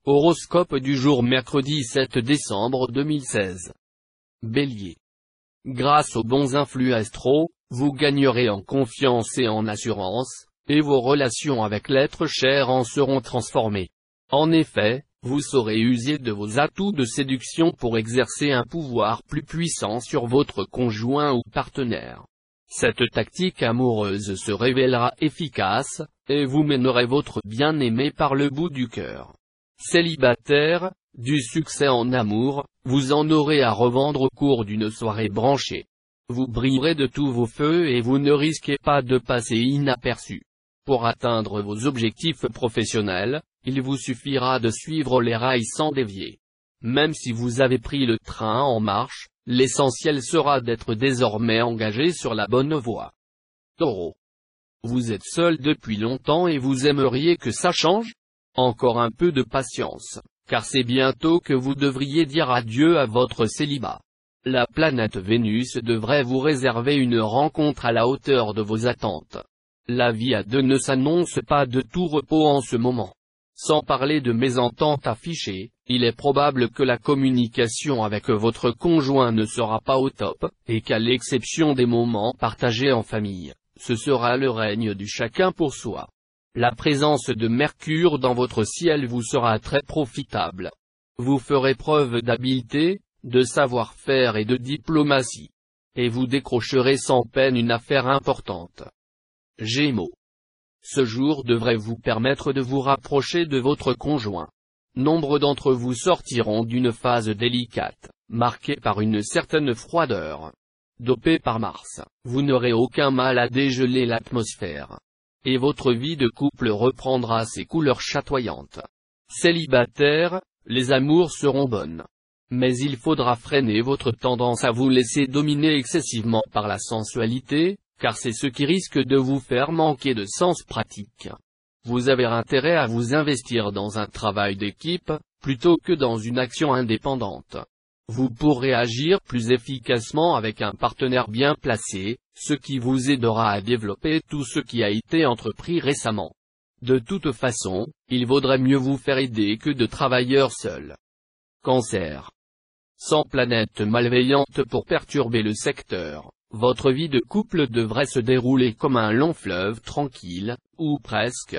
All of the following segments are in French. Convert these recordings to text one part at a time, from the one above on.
Horoscope du jour mercredi 7 décembre 2016. Bélier. Grâce aux bons influx astro, vous gagnerez en confiance et en assurance, et vos relations avec l'être cher en seront transformées. En effet, vous saurez user de vos atouts de séduction pour exercer un pouvoir plus puissant sur votre conjoint ou partenaire. Cette tactique amoureuse se révélera efficace, et vous mènerez votre bien-aimé par le bout du cœur. Célibataire, du succès en amour, vous en aurez à revendre au cours d'une soirée branchée. Vous brillerez de tous vos feux et vous ne risquez pas de passer inaperçu. Pour atteindre vos objectifs professionnels, il vous suffira de suivre les rails sans dévier. Même si vous avez pris le train en marche, l'essentiel sera d'être désormais engagé sur la bonne voie. Taureau. Vous êtes seul depuis longtemps et vous aimeriez que ça change? Encore un peu de patience, car c'est bientôt que vous devriez dire adieu à votre célibat. La planète Vénus devrait vous réserver une rencontre à la hauteur de vos attentes. La vie à deux ne s'annonce pas de tout repos en ce moment. Sans parler de mésententes affichées, il est probable que la communication avec votre conjoint ne sera pas au top, et qu'à l'exception des moments partagés en famille, ce sera le règne du chacun pour soi. La présence de Mercure dans votre ciel vous sera très profitable. Vous ferez preuve d'habileté, de savoir-faire et de diplomatie. Et vous décrocherez sans peine une affaire importante. Gémeaux. Ce jour devrait vous permettre de vous rapprocher de votre conjoint. Nombre d'entre vous sortiront d'une phase délicate, marquée par une certaine froideur. Dopé par Mars, vous n'aurez aucun mal à dégeler l'atmosphère. Et votre vie de couple reprendra ses couleurs chatoyantes. Célibataire, les amours seront bonnes. Mais il faudra freiner votre tendance à vous laisser dominer excessivement par la sensualité, car c'est ce qui risque de vous faire manquer de sens pratique. Vous avez intérêt à vous investir dans un travail d'équipe, plutôt que dans une action indépendante. Vous pourrez agir plus efficacement avec un partenaire bien placé, ce qui vous aidera à développer tout ce qui a été entrepris récemment. De toute façon, il vaudrait mieux vous faire aider que de travailleurs seuls. Cancer. Sans planète malveillante pour perturber le secteur, votre vie de couple devrait se dérouler comme un long fleuve tranquille, ou presque.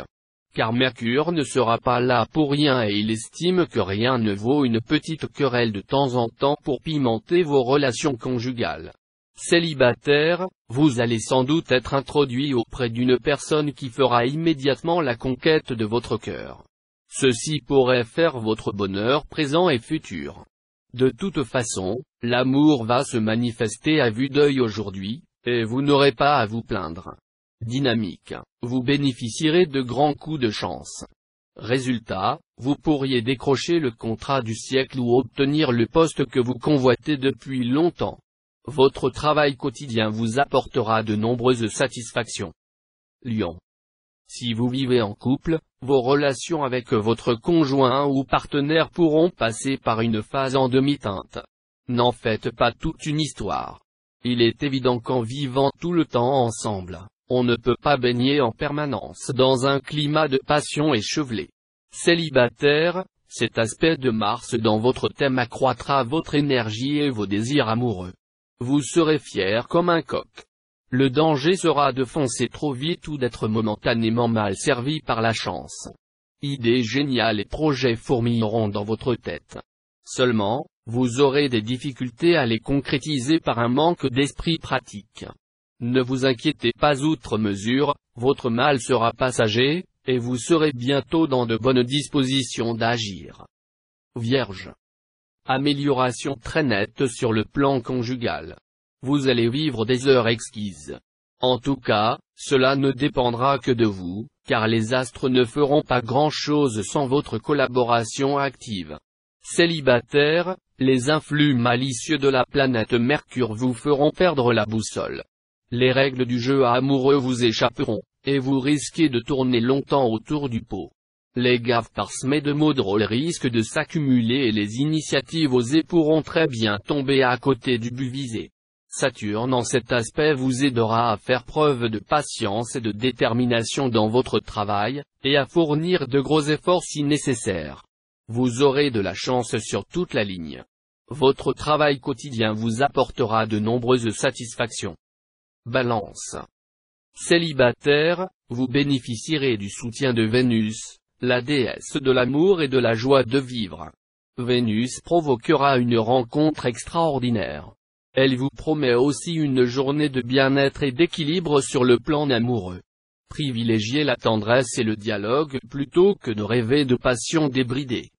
Car Mercure ne sera pas là pour rien et il estime que rien ne vaut une petite querelle de temps en temps pour pimenter vos relations conjugales. Célibataire, vous allez sans doute être introduit auprès d'une personne qui fera immédiatement la conquête de votre cœur. Ceci pourrait faire votre bonheur présent et futur. De toute façon, l'amour va se manifester à vue d'œil aujourd'hui, et vous n'aurez pas à vous plaindre. Dynamique, vous bénéficierez de grands coups de chance. Résultat, vous pourriez décrocher le contrat du siècle ou obtenir le poste que vous convoitez depuis longtemps. Votre travail quotidien vous apportera de nombreuses satisfactions. Lion. Si vous vivez en couple, vos relations avec votre conjoint ou partenaire pourront passer par une phase en demi-teinte. N'en faites pas toute une histoire. Il est évident qu'en vivant tout le temps ensemble, on ne peut pas baigner en permanence dans un climat de passion échevelé. Célibataire, cet aspect de Mars dans votre thème accroîtra votre énergie et vos désirs amoureux. Vous serez fier comme un coq. Le danger sera de foncer trop vite ou d'être momentanément mal servi par la chance. Idées géniales et projets fourmilleront dans votre tête. Seulement, vous aurez des difficultés à les concrétiser par un manque d'esprit pratique. Ne vous inquiétez pas outre mesure, votre mal sera passager, et vous serez bientôt dans de bonnes dispositions d'agir. Vierge. Amélioration très nette sur le plan conjugal. Vous allez vivre des heures exquises. En tout cas, cela ne dépendra que de vous, car les astres ne feront pas grand-chose sans votre collaboration active. Célibataire, les influx malicieux de la planète Mercure vous feront perdre la boussole. Les règles du jeu amoureux vous échapperont, et vous risquez de tourner longtemps autour du pot. Les gaffes parsemées de mots drôles risquent de s'accumuler et les initiatives osées pourront très bien tomber à côté du but visé. Saturne en cet aspect vous aidera à faire preuve de patience et de détermination dans votre travail, et à fournir de gros efforts si nécessaire. Vous aurez de la chance sur toute la ligne. Votre travail quotidien vous apportera de nombreuses satisfactions. Balance. Célibataire, vous bénéficierez du soutien de Vénus, la déesse de l'amour et de la joie de vivre. Vénus provoquera une rencontre extraordinaire. Elle vous promet aussi une journée de bien-être et d'équilibre sur le plan amoureux. Privilégiez la tendresse et le dialogue plutôt que de rêver de passion débridée.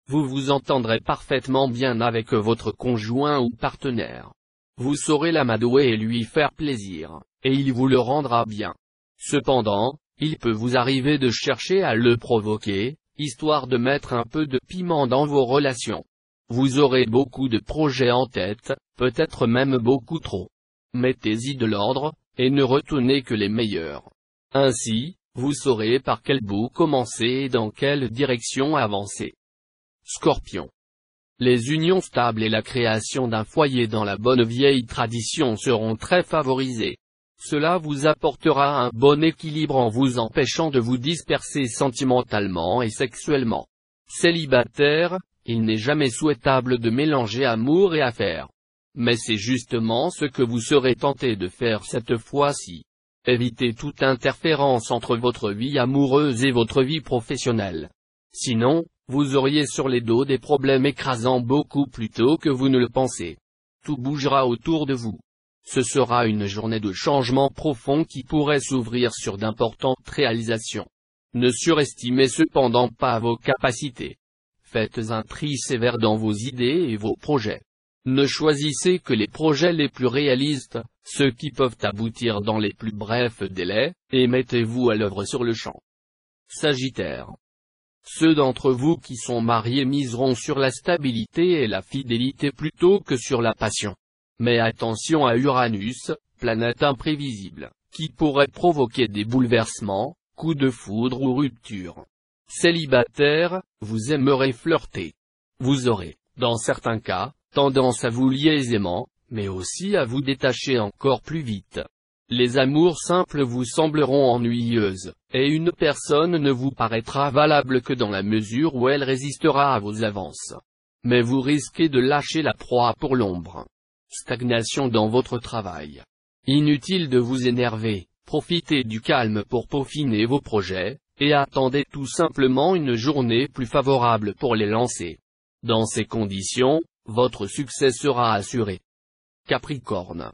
Vous vous entendrez parfaitement bien avec votre conjoint ou partenaire. Vous saurez l'amadouer et lui faire plaisir, et il vous le rendra bien. Cependant, il peut vous arriver de chercher à le provoquer, histoire de mettre un peu de piment dans vos relations. Vous aurez beaucoup de projets en tête, peut-être même beaucoup trop. Mettez-y de l'ordre, et ne retenez que les meilleurs. Ainsi, vous saurez par quel bout commencer et dans quelle direction avancer. Scorpion. Les unions stables et la création d'un foyer dans la bonne vieille tradition seront très favorisées. Cela vous apportera un bon équilibre en vous empêchant de vous disperser sentimentalement et sexuellement. Célibataire, il n'est jamais souhaitable de mélanger amour et affaires. Mais c'est justement ce que vous serez tenté de faire cette fois-ci. Évitez toute interférence entre votre vie amoureuse et votre vie professionnelle. Sinon, vous auriez sur les dos des problèmes écrasants beaucoup plus tôt que vous ne le pensez. Tout bougera autour de vous. Ce sera une journée de changement profond qui pourrait s'ouvrir sur d'importantes réalisations. Ne surestimez cependant pas vos capacités. Faites un tri sévère dans vos idées et vos projets. Ne choisissez que les projets les plus réalistes, ceux qui peuvent aboutir dans les plus brefs délais, et mettez-vous à l'œuvre sur le champ. Sagittaire. Ceux d'entre vous qui sont mariés miseront sur la stabilité et la fidélité plutôt que sur la passion. Mais attention à Uranus, planète imprévisible, qui pourrait provoquer des bouleversements, coups de foudre ou ruptures. Célibataire, vous aimerez flirter. Vous aurez, dans certains cas, tendance à vous lier aisément, mais aussi à vous détacher encore plus vite. Les amours simples vous sembleront ennuyeuses, et une personne ne vous paraîtra valable que dans la mesure où elle résistera à vos avances. Mais vous risquez de lâcher la proie pour l'ombre. Stagnation dans votre travail. Inutile de vous énerver, profitez du calme pour peaufiner vos projets, et attendez tout simplement une journée plus favorable pour les lancer. Dans ces conditions, votre succès sera assuré. Capricorne.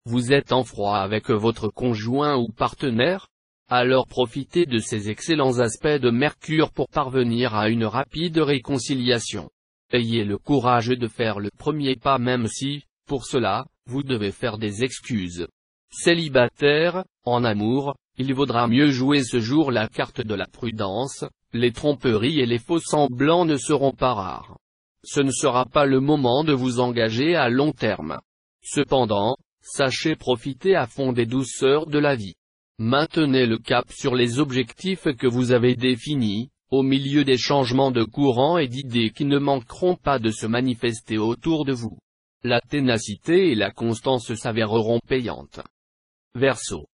Vous êtes en froid avec votre conjoint ou partenaire? Alors profitez de ces excellents aspects de Mercure pour parvenir à une rapide réconciliation. Ayez le courage de faire le premier pas même si, pour cela, vous devez faire des excuses. Célibataire, en amour, il vaudra mieux jouer ce jour la carte de la prudence, les tromperies et les faux-semblants ne seront pas rares. Ce ne sera pas le moment de vous engager à long terme. Cependant, sachez profiter à fond des douceurs de la vie. Maintenez le cap sur les objectifs que vous avez définis, au milieu des changements de courant et d'idées qui ne manqueront pas de se manifester autour de vous. La ténacité et la constance s'avéreront payantes. Verseau.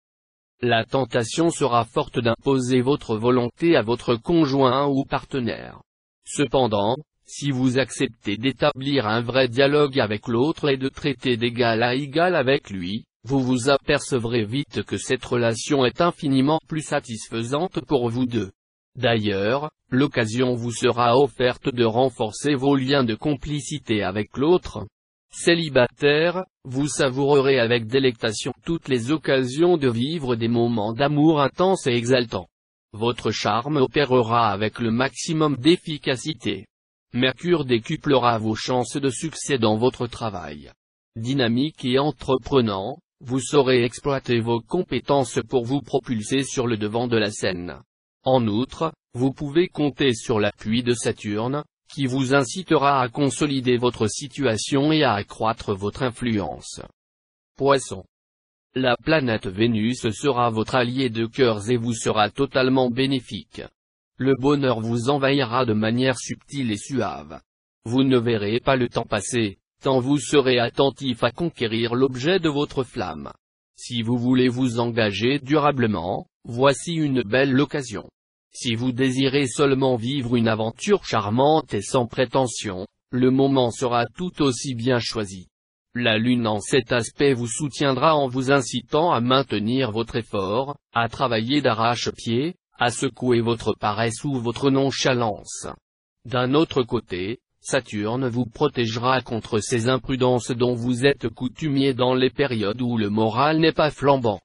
La tentation sera forte d'imposer votre volonté à votre conjoint ou partenaire. Cependant, si vous acceptez d'établir un vrai dialogue avec l'autre et de traiter d'égal à égal avec lui, vous vous apercevrez vite que cette relation est infiniment plus satisfaisante pour vous deux. D'ailleurs, l'occasion vous sera offerte de renforcer vos liens de complicité avec l'autre. Célibataire, vous savourerez avec délectation toutes les occasions de vivre des moments d'amour intenses et exaltants. Votre charme opérera avec le maximum d'efficacité. Mercure décuplera vos chances de succès dans votre travail. Dynamique et entreprenant, vous saurez exploiter vos compétences pour vous propulser sur le devant de la scène. En outre, vous pouvez compter sur l'appui de Saturne, qui vous incitera à consolider votre situation et à accroître votre influence. Poisson. La planète Vénus sera votre allié de cœurs et vous sera totalement bénéfique. Le bonheur vous envahira de manière subtile et suave. Vous ne verrez pas le temps passer, tant vous serez attentif à conquérir l'objet de votre flamme. Si vous voulez vous engager durablement, voici une belle occasion. Si vous désirez seulement vivre une aventure charmante et sans prétention, le moment sera tout aussi bien choisi. La Lune en cet aspect vous soutiendra en vous incitant à maintenir votre effort, à travailler d'arrache-pied, à secouer votre paresse ou votre nonchalance. D'un autre côté, Saturne vous protégera contre ces imprudences dont vous êtes coutumier dans les périodes où le moral n'est pas flambant.